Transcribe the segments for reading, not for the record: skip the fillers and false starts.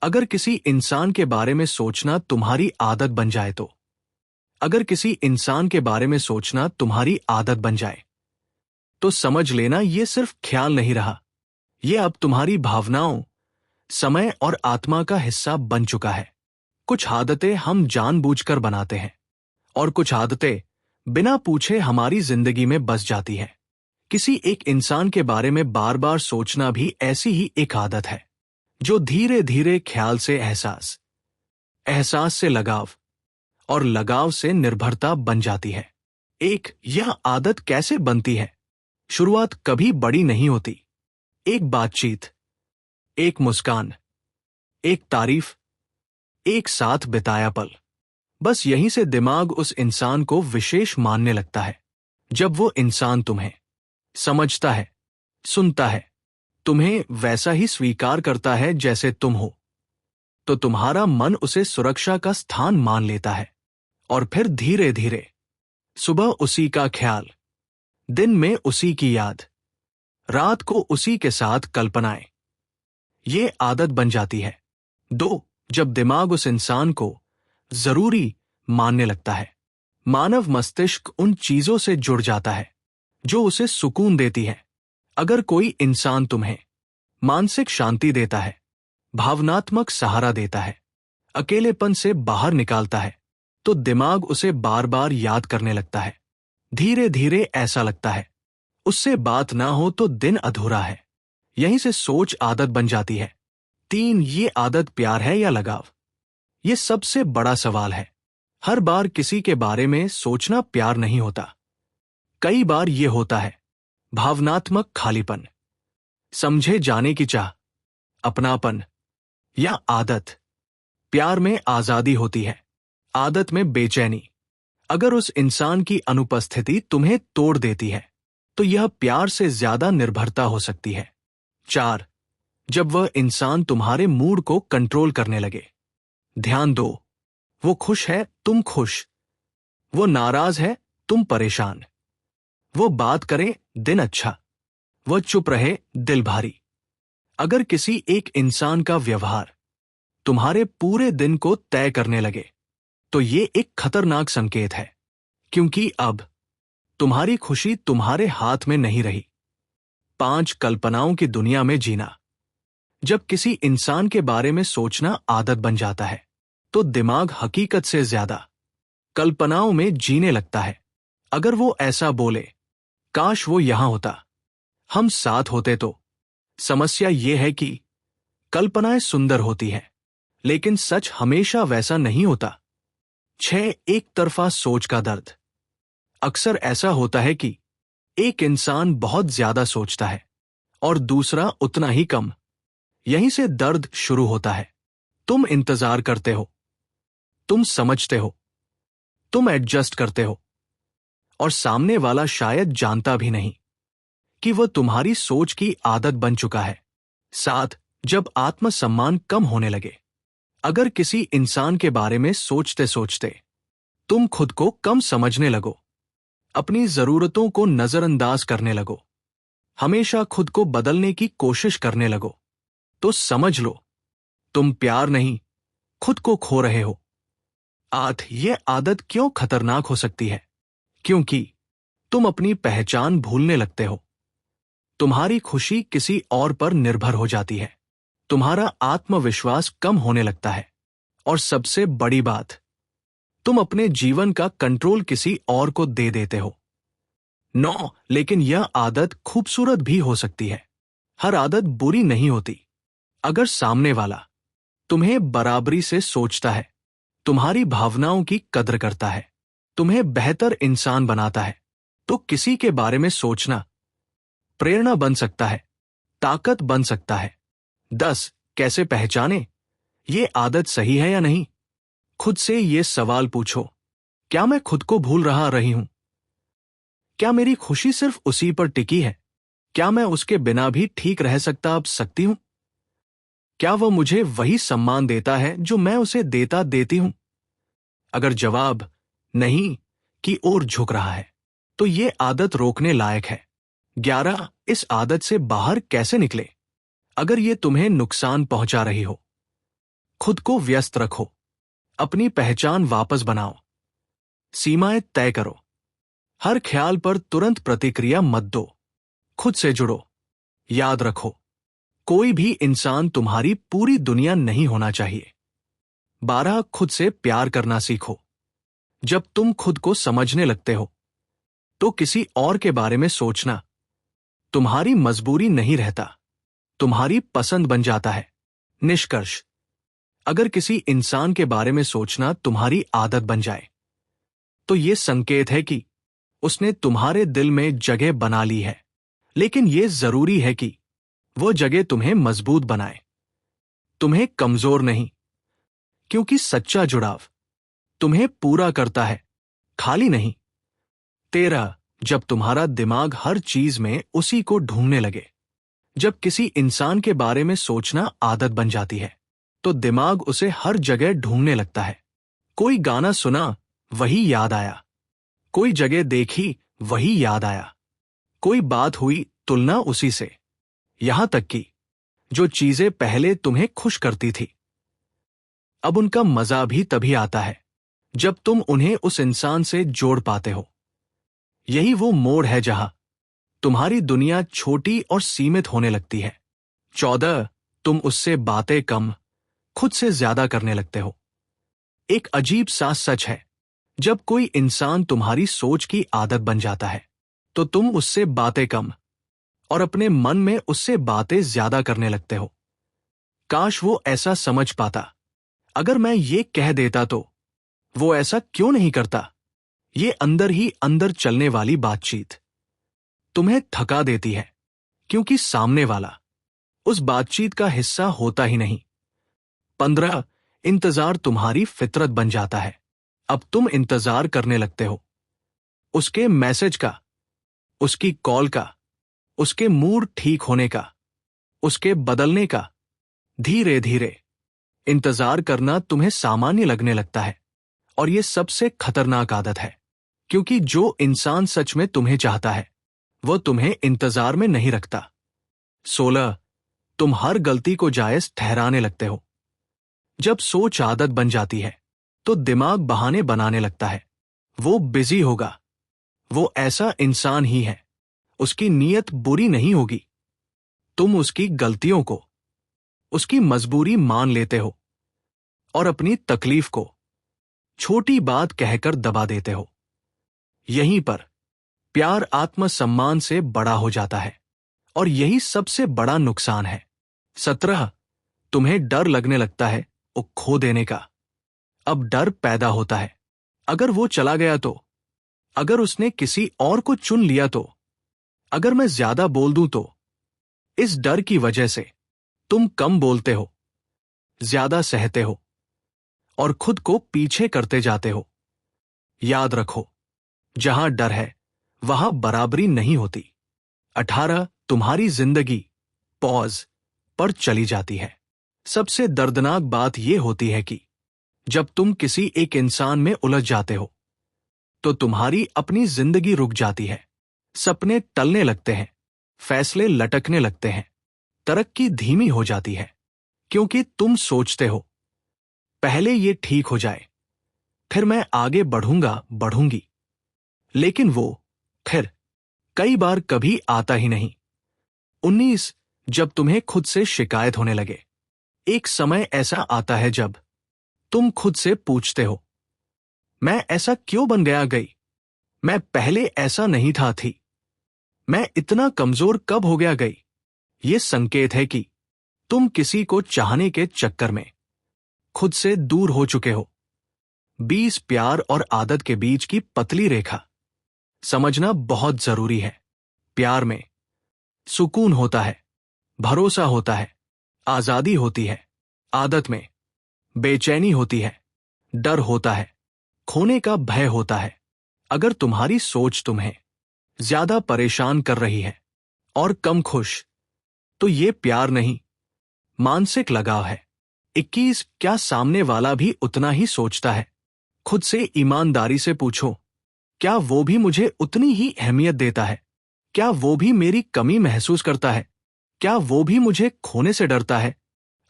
अगर किसी इंसान के बारे में सोचना तुम्हारी आदत बन जाए तो अगर किसी इंसान के बारे में सोचना तुम्हारी आदत बन जाए तो समझ लेना ये सिर्फ ख्याल नहीं रहा, ये अब तुम्हारी भावनाओं, समय और आत्मा का हिस्सा बन चुका है। कुछ आदतें हम जानबूझकर बनाते हैं और कुछ आदतें बिना पूछे हमारी जिंदगी में बस जाती हैं। किसी एक इंसान के बारे में बार बार सोचना भी ऐसी ही एक आदत है जो धीरे धीरे ख्याल से एहसास, एहसास से लगाव और लगाव से निर्भरता बन जाती है। यह आदत कैसे बनती है? शुरुआत कभी बड़ी नहीं होती। एक बातचीत, एक मुस्कान, एक तारीफ, एक साथ बिताया पल, बस यहीं से दिमाग उस इंसान को विशेष मानने लगता है। जब वो इंसान तुम्हें समझता है, सुनता है, तुम्हें वैसा ही स्वीकार करता है जैसे तुम हो, तो तुम्हारा मन उसे सुरक्षा का स्थान मान लेता है। और फिर धीरे धीरे सुबह उसी का ख्याल, दिन में उसी की याद, रात को उसी के साथ कल्पनाएं, ये आदत बन जाती है। जब दिमाग उस इंसान को जरूरी मानने लगता है, मानव मस्तिष्क उन चीजों से जुड़ जाता है जो उसे सुकून देती है। अगर कोई इंसान तुम्हें मानसिक शांति देता है, भावनात्मक सहारा देता है, अकेलेपन से बाहर निकालता है, तो दिमाग उसे बार बार याद करने लगता है। धीरे धीरे ऐसा लगता है उससे बात ना हो तो दिन अधूरा है। यहीं से सोच आदत बन जाती है। ये आदत प्यार है या लगाव? ये सबसे बड़ा सवाल है। हर बार किसी के बारे में सोचना प्यार नहीं होता। कई बार ये होता है भावनात्मक खालीपन, समझे जाने की चाह, अपनापन या आदत। प्यार में आजादी होती है, आदत में बेचैनी। अगर उस इंसान की अनुपस्थिति तुम्हें तोड़ देती है तो यह प्यार से ज्यादा निर्भरता हो सकती है। जब वह इंसान तुम्हारे मूड को कंट्रोल करने लगे। ध्यान दो, वो खुश है, तुम खुश। वो नाराज है, तुम परेशान। वो बात करे, दिन अच्छा। वो चुप रहे, दिल भारी। अगर किसी एक इंसान का व्यवहार तुम्हारे पूरे दिन को तय करने लगे तो ये एक खतरनाक संकेत है, क्योंकि अब तुम्हारी खुशी तुम्हारे हाथ में नहीं रही। कल्पनाओं की दुनिया में जीना। जब किसी इंसान के बारे में सोचना आदत बन जाता है तो दिमाग हकीकत से ज्यादा कल्पनाओं में जीने लगता है। अगर वो ऐसा बोले, काश वो यहां होता, हम साथ होते तो। समस्या ये है कि कल्पनाएं सुंदर होती हैं, लेकिन सच हमेशा वैसा नहीं होता। एक तरफा सोच का दर्द। अक्सर ऐसा होता है कि एक इंसान बहुत ज्यादा सोचता है और दूसरा उतना ही कम। यहीं से दर्द शुरू होता है। तुम इंतजार करते हो, तुम समझते हो, तुम एडजस्ट करते हो, और सामने वाला शायद जानता भी नहीं कि वह तुम्हारी सोच की आदत बन चुका है। जब आत्मसम्मान कम होने लगे। अगर किसी इंसान के बारे में सोचते सोचते तुम खुद को कम समझने लगो, अपनी जरूरतों को नजरअंदाज करने लगो, हमेशा खुद को बदलने की कोशिश करने लगो, तो समझ लो तुम प्यार नहीं, खुद को खो रहे हो। यह आदत क्यों खतरनाक हो सकती है? क्योंकि तुम अपनी पहचान भूलने लगते हो। तुम्हारी खुशी किसी और पर निर्भर हो जाती है। तुम्हारा आत्मविश्वास कम होने लगता है। और सबसे बड़ी बात, तुम अपने जीवन का कंट्रोल किसी और को दे देते हो। लेकिन यह आदत खूबसूरत भी हो सकती है। हर आदत बुरी नहीं होती। अगर सामने वाला तुम्हें बराबरी से सोचता है, तुम्हारी भावनाओं की कद्र करता है, तुम्हें बेहतर इंसान बनाता है, तो किसी के बारे में सोचना प्रेरणा बन सकता है, ताकत बन सकता है। कैसे पहचाने ये आदत सही है या नहीं? खुद से ये सवाल पूछो, क्या मैं खुद को भूल रही हूं? क्या मेरी खुशी सिर्फ उसी पर टिकी है? क्या मैं उसके बिना भी ठीक रह सकती हूं? क्या वह मुझे वही सम्मान देता है जो मैं उसे देती हूं? अगर जवाब नहीं की ओर झुक रहा है तो ये आदत रोकने लायक है। इस आदत से बाहर कैसे निकले? अगर ये तुम्हें नुकसान पहुंचा रही हो खुद को व्यस्त रखो, अपनी पहचान वापस बनाओ, सीमाएं तय करो। हर ख्याल पर तुरंत प्रतिक्रिया मत दो, खुद से जुड़ो। याद रखो, कोई भी इंसान तुम्हारी पूरी दुनिया नहीं होना चाहिए। 12 खुद से प्यार करना सीखो। जब तुम खुद को समझने लगते हो तो किसी और के बारे में सोचना तुम्हारी मजबूरी नहीं रहता, तुम्हारी पसंद बन जाता है। निष्कर्ष, अगर किसी इंसान के बारे में सोचना तुम्हारी आदत बन जाए तो यह संकेत है कि उसने तुम्हारे दिल में जगह बना ली है। लेकिन यह जरूरी है कि वो जगह तुम्हें मजबूत बनाए, तुम्हें कमजोर नहीं। क्योंकि सच्चा जुड़ाव तुम्हें पूरा करता है, खाली नहीं। 13 जब तुम्हारा दिमाग हर चीज में उसी को ढूंढने लगे। जब किसी इंसान के बारे में सोचना आदत बन जाती है तो दिमाग उसे हर जगह ढूंढने लगता है। कोई गाना सुना, वही याद आया। कोई जगह देखी, वही याद आया। कोई बात हुई, तुलना उसी से। यहां तक कि जो चीजें पहले तुम्हें खुश करती थी, अब उनका मजा भी तभी आता है जब तुम उन्हें उस इंसान से जोड़ पाते हो। यही वो मोड़ है जहां तुम्हारी दुनिया छोटी और सीमित होने लगती है। 14 तुम उससे बातें कम, खुद से ज्यादा करने लगते हो। एक अजीब सा सच है, जब कोई इंसान तुम्हारी सोच की आदत बन जाता है तो तुम उससे बातें कम और अपने मन में उससे बातें ज्यादा करने लगते हो। काश वो ऐसा समझ पाता। अगर मैं ये कह देता तो वो ऐसा क्यों नहीं करता। ये अंदर ही अंदर चलने वाली बातचीत तुम्हें थका देती है, क्योंकि सामने वाला उस बातचीत का हिस्सा होता ही नहीं। 15 इंतजार तुम्हारी फितरत बन जाता है। अब तुम इंतजार करने लगते हो, उसके मैसेज का, उसकी कॉल का, उसके मूड ठीक होने का, उसके बदलने का। धीरे धीरे इंतजार करना तुम्हें सामान्य लगने लगता है। और यह सबसे खतरनाक आदत है, क्योंकि जो इंसान सच में तुम्हें चाहता है वह तुम्हें इंतजार में नहीं रखता। 16 तुम हर गलती को जायज ठहराने लगते हो। जब सोच आदत बन जाती है तो दिमाग बहाने बनाने लगता है। वो बिजी होगा, वो ऐसा इंसान ही है, उसकी नीयत बुरी नहीं होगी। तुम उसकी गलतियों को उसकी मजबूरी मान लेते हो और अपनी तकलीफ को छोटी बात कहकर दबा देते हो। यहीं पर प्यार आत्मसम्मान से बड़ा हो जाता है और यही सबसे बड़ा नुकसान है। 17 तुम्हें डर लगने लगता है वो खो देने का। अब डर पैदा होता है, अगर वो चला गया तो, अगर उसने किसी और को चुन लिया तो, अगर मैं ज्यादा बोल दूं तो। इस डर की वजह से तुम कम बोलते हो, ज्यादा सहते हो और खुद को पीछे करते जाते हो। याद रखो, जहां डर है वहां बराबरी नहीं होती। 18 तुम्हारी जिंदगी पॉज पर चली जाती है। सबसे दर्दनाक बात यह होती है कि जब तुम किसी एक इंसान में उलझ जाते हो तो तुम्हारी अपनी जिंदगी रुक जाती है। सपने टलने लगते हैं, फैसले लटकने लगते हैं, तरक्की धीमी हो जाती है, क्योंकि तुम सोचते हो पहले ये ठीक हो जाए, फिर मैं आगे बढ़ूंगी। लेकिन वो फिर कई बार कभी आता ही नहीं। 19 जब तुम्हें खुद से शिकायत होने लगे। एक समय ऐसा आता है जब तुम खुद से पूछते हो, मैं ऐसा क्यों बन गई, मैं पहले ऐसा नहीं थी, मैं इतना कमजोर कब हो गई। ये संकेत है कि तुम किसी को चाहने के चक्कर में खुद से दूर हो चुके हो। 20 प्यार और आदत के बीच की पतली रेखा समझना बहुत जरूरी है। प्यार में सुकून होता है, भरोसा होता है, आजादी होती है। आदत में बेचैनी होती है, डर होता है, खोने का भय होता है। अगर तुम्हारी सोच तुम्हें ज्यादा परेशान कर रही है और कम खुश, तो ये प्यार नहीं, मानसिक लगाव है। 21 क्या सामने वाला भी उतना ही सोचता है? खुद से ईमानदारी से पूछो, क्या वो भी मुझे उतनी ही अहमियत देता है? क्या वो भी मेरी कमी महसूस करता है? क्या वो भी मुझे खोने से डरता है?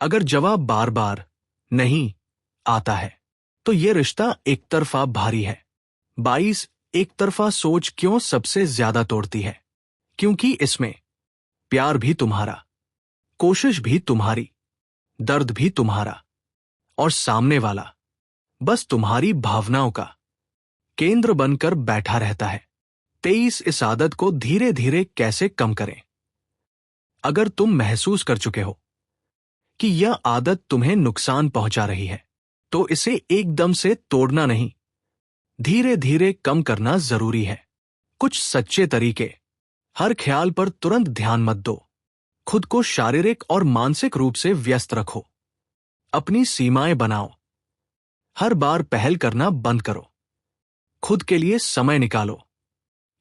अगर जवाब बार बार नहीं आता है तो ये रिश्ता एक तरफा भारी है। 22 एक तरफा सोच क्यों सबसे ज्यादा तोड़ती है? क्योंकि इसमें प्यार भी तुम्हारा, कोशिश भी तुम्हारी, दर्द भी तुम्हारा, और सामने वाला बस तुम्हारी भावनाओं का केंद्र बनकर बैठा रहता है। 23 इस आदत को धीरे धीरे कैसे कम करें? अगर तुम महसूस कर चुके हो कि यह आदत तुम्हें नुकसान पहुंचा रही है, तो इसे एकदम से तोड़ना नहीं, धीरे धीरे कम करना जरूरी है। कुछ सच्चे तरीके। हर ख्याल पर तुरंत ध्यान मत दो। खुद को शारीरिक और मानसिक रूप से व्यस्त रखो। अपनी सीमाएं बनाओ। हर बार पहल करना बंद करो। खुद के लिए समय निकालो।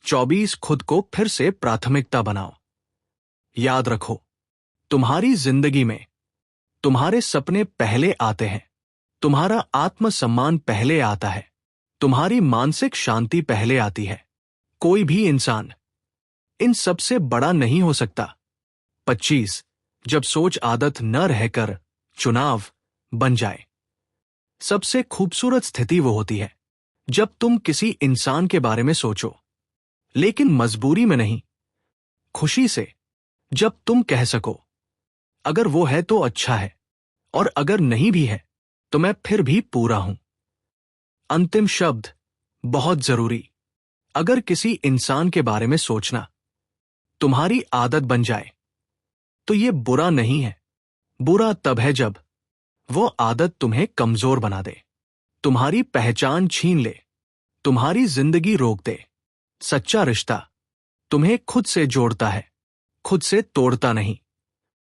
24 खुद को फिर से प्राथमिकता बनाओ। याद रखो, तुम्हारी जिंदगी में तुम्हारे सपने पहले आते हैं, तुम्हारा आत्मसम्मान पहले आता है, तुम्हारी मानसिक शांति पहले आती है। कोई भी इंसान इन सबसे बड़ा नहीं हो सकता। 25 जब सोच आदत न रहकर चुनाव बन जाए। सबसे खूबसूरत स्थिति वो होती है जब तुम किसी इंसान के बारे में सोचो, लेकिन मजबूरी में नहीं, खुशी से। जब तुम कह सको, अगर वो है तो अच्छा है, और अगर नहीं भी है तो मैं फिर भी पूरा हूं। अंतिम शब्द बहुत जरूरी। अगर किसी इंसान के बारे में सोचना तुम्हारी आदत बन जाए तो ये बुरा नहीं है। बुरा तब है जब वो आदत तुम्हें कमजोर बना दे, तुम्हारी पहचान छीन ले, तुम्हारी जिंदगी रोक दे। सच्चा रिश्ता तुम्हें खुद से जोड़ता है, खुद से तोड़ता नहीं।